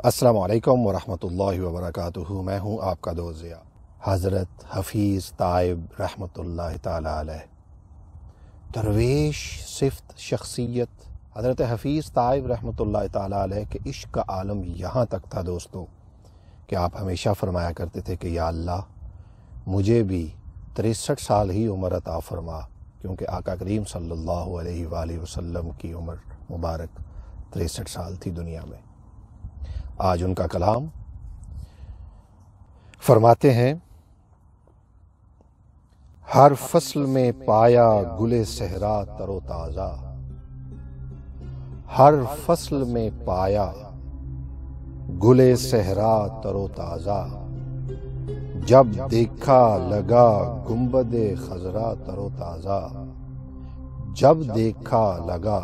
السلام علیکم ورحمۃ وبرکاتہ۔ میں ہوں آپ کا دوست ضیاء۔ حضرت حفیظ تائب رحمۃ اللہ تعالی علیہ، درویش صفت شخصیت حضرت حفیظ تائب رحمۃ اللہ تعالی علیہ کے عشق کا عالم یہاں تک تھا دوستو کہ آپ ہمیشہ فرمایا کرتے تھے کہ یا اللہ مجھے بھی 63 سال ہی عمر عطا فرما، کیونکہ آقا کریم صلی اللہ علیہ وآلہ وسلم کی عمر مبارک 63 سال تھی دنیا میں۔ آج ان کا کلام فرماتے ہیں، ہر فصل میں پایا گل صحرا تر و تازہ، ہر فصل میں پایا گل صحرا تر و تازہ، جب دیکھا لگا گنبد خضرا تر و تازہ، جب دیکھا لگا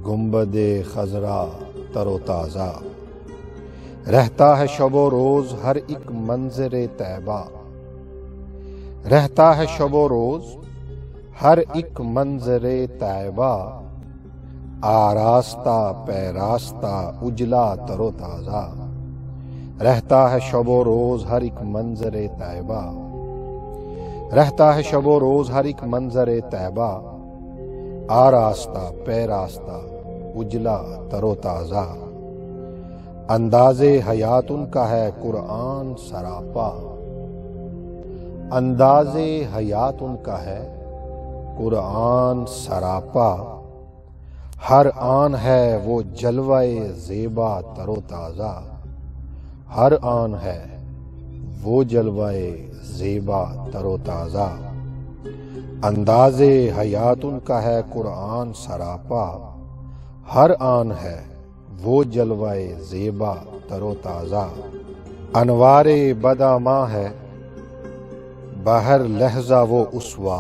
گنبد خضرا تر و تازہ، رہتا ہے شب و روز ہر ایک منظر طیبہ، رہتا ہے شب و روز ہر ایک منظر طیبہ، آراستہ پیراستہ اجلا تر و تازہ، رہتا ہے شب و روز ہر ایک منظر طیبہ، رہتا ہے شب و روز ہر ایک منظر طیبہ، آراستہ پیراستہ اجلا تر و تازہ، انداز حیات ان کا ہے قرآن سراپا، انداز حیات ان کا ہے قرآن سراپا، ہر آن ہے وہ جلوہ زیبا تر و تازہ، ہر آن ہے وہ جلوہ زیبا تر و تازہ، انداز حیات ان کا ہے قرآن سراپا، ہر آن ہے وہ جلوہ زیبا تر و تازہ، انوار بداماں ہے بہر لہجہ وہ اسوا،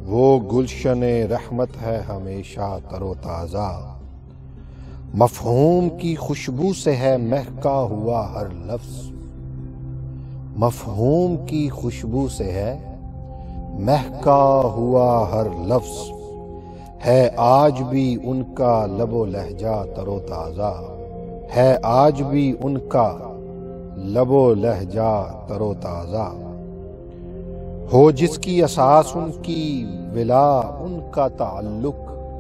وہ گلشن رحمت ہے ہمیشہ تر و تازہ، مفہوم کی خوشبو سے ہے مہکا ہوا ہر لفظ، مفہوم کی خوشبو سے ہے مہکا ہوا ہر لفظ، ہے آج بھی ان کا لب و لہجہ تر و تازہ، ہے آج بھی ان کا لب و لہجہ تر و تازہ، ہو جس کی اساس ان کی ولا ان کا تعلق،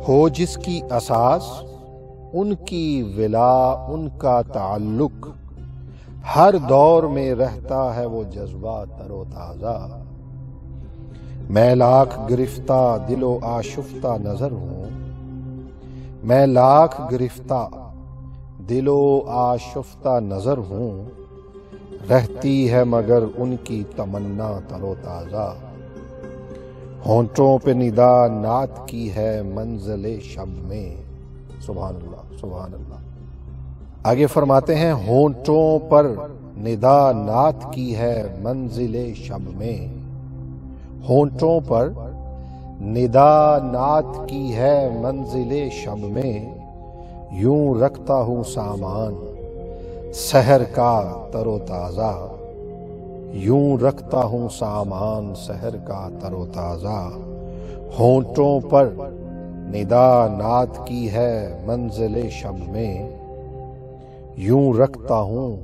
ہو جس کی اساس ان کی ولا ان کا تعلق، ہر دور میں رہتا ہے وہ جذبہ تر و تازہ، میں لاکھ گرفتہ دل و آشفتہ نظر ہوں، میں لاکھ گرفتہ دل و آشفتہ نظر ہوں، رہتی ہے مگر ان کی تمنا تر و تازہ، ہونٹوں پہ ندا نعت کی ہے منزل شب میں، سبحان اللہ سبحان اللہ۔ آگے فرماتے ہیں، ہونٹوں پر ندا نعت کی ہے منزل شب میں، ہونٹوں پر ندا نعت کی ہے منزل شب میں، یوں رکھتا ہوں سامان سحر کا تر و تازہ، یوں رکھتا ہوں سامان سحر کا تر و تازہ، ہونٹوں پر ندا نعت کی ہے منزل شب میں، یوں رکھتا ہوں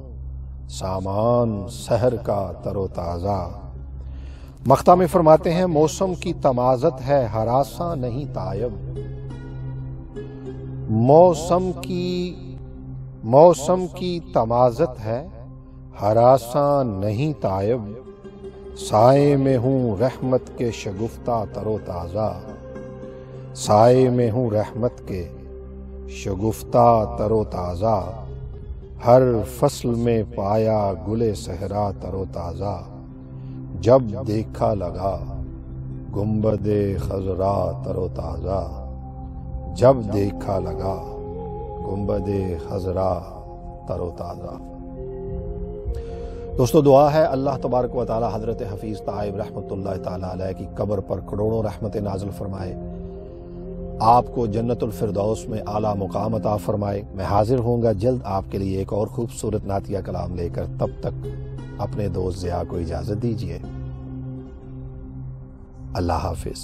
سامان سحر کا تر و تازہ۔ مقطع میں فرماتے ہیں، موسم کی تمازت ہے ہراساں نہیں تائب، موسم کی تمازت ہے ہراساں نہیں تائب، سائے میں ہوں رحمت کے شگفتہ تر و تازہ، سائے میں ہوں رحمت کے شگفتہ تر و تازہ، ہر فصل میں پایا گل صحرا تر و تازہ، جب دیکھا لگا گنبد خضرا تر و تازہ، جب دیکھا لگا گنبد خضرا تر و تازہ۔ دوستو دعا ہے اللہ تبارک و تعالی حضرت حفیظ تائب رحمۃ اللہ تعالی علیہ کی قبر پر کروڑوں رحمتیں نازل فرمائے، آپ کو جنت الفردوس میں اعلیٰ مقام عطا فرمائے۔ میں حاضر ہوں گا جلد آپ کے لیے ایک اور خوبصورت نعتیہ کلام لے کر، تب تک اپنے دوست ضیاء کو اجازت دیجیے۔ اللہ حافظ۔